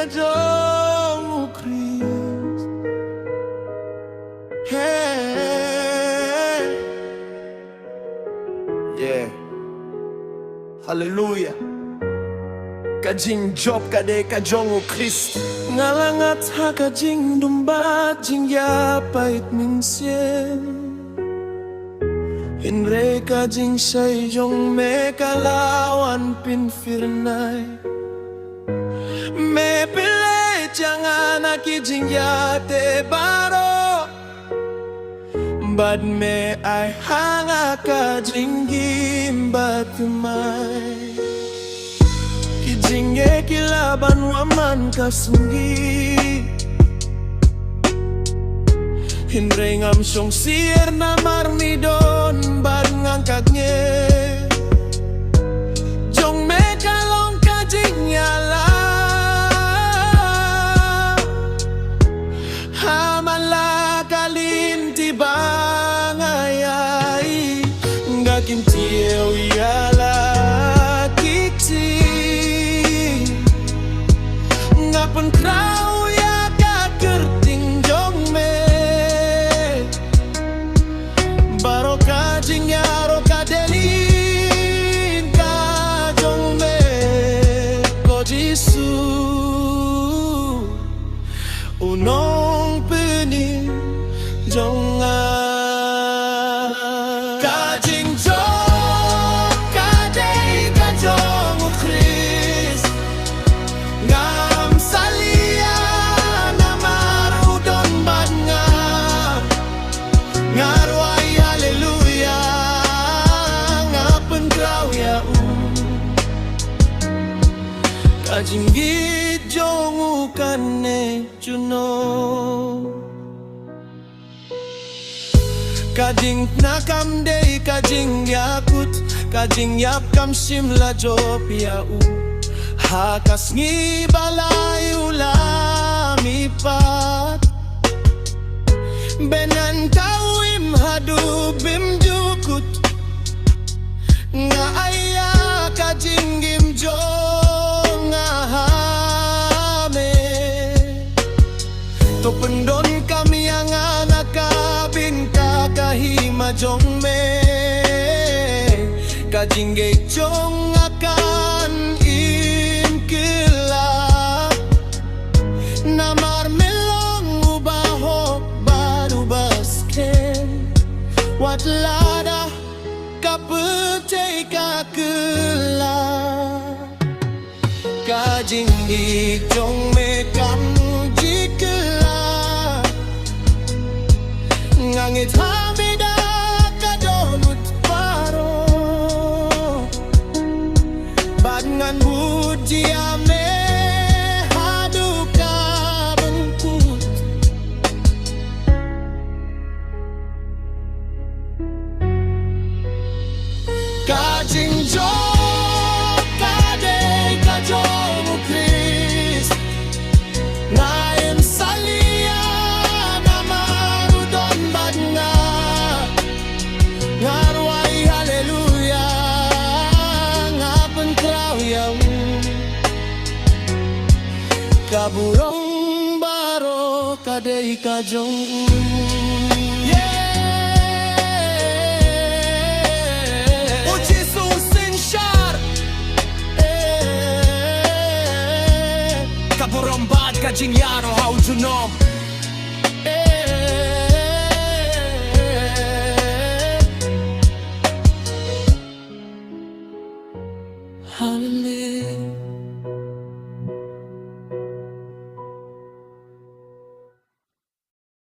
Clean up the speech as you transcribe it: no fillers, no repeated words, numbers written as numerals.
jong Christ. Hey, yeah, hallelujah. Kajing job kade kajong Christ. Ngalangat ha kajing dumbat jing yapait minsien. Hinre kajing say jong me kalawan pinfirnay. Me pile jangan akijing yate baro. Bad me ay hanga kajing gimbat may. Kijinge kilaban waman kasunggi. Hinre ngam syong sier na marmidon bad ngang kagnye. Jong me kalong kajing nyala. Hamala kalim tibang ayay. Ngakim tiyaw yala kiksi. Ngapan krau ya kakerting jong me. Baro kajing yaro kadelin kajong me. Ko Jisu unong penin jong kajing jong kadei kajong Christ. Ngam salia na marudon bad nga. Ngarway hallelujah. Ngapen kraw ya kajing git jong ukane juno. Kajing nakam day kajing yakut. Kajing yap kam simla jop yau. Hakas ngi balay ulamipat. Benan tawim hadubim jukut. Nga aya kajing gim jong ahame. To pendon kami yang anak kabin kakahima jong me. Kajing ge jong akan inkilap. Namar melong ubahok baru basken. Wat lada kapete kakelap. Kajing ge jong me kam jikela. Ngangit hamida kadonut paro. Bad ngan buji ame haduka bengkut. Kajing jok kadei kajong Christ. Ngayon salia na marudon bad nga. Ngarway hallelujah. Ngapen kraw yaw. Kaburong baro kadei kajong. Yeah. O Jesus in shar. Kaburong bad kajing yaro how to know. Hallelujah.